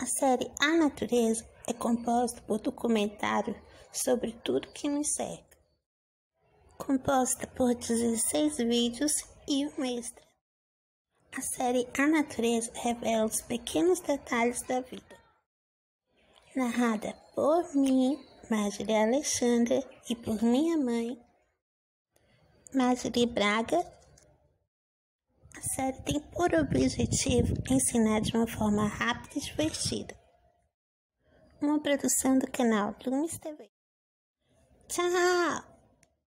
A série A Natureza é composta por documentários sobre tudo que nos cerca, composta por 16 vídeos e um extra. A série A Natureza revela os pequenos detalhes da vida. Narrada por mim, Marjorie Alexandra, e por minha mãe, Marjorie Braga, a série tem por objetivo ensinar de uma forma rápida e divertida. Uma produção do canal Lumes TV. Tchau!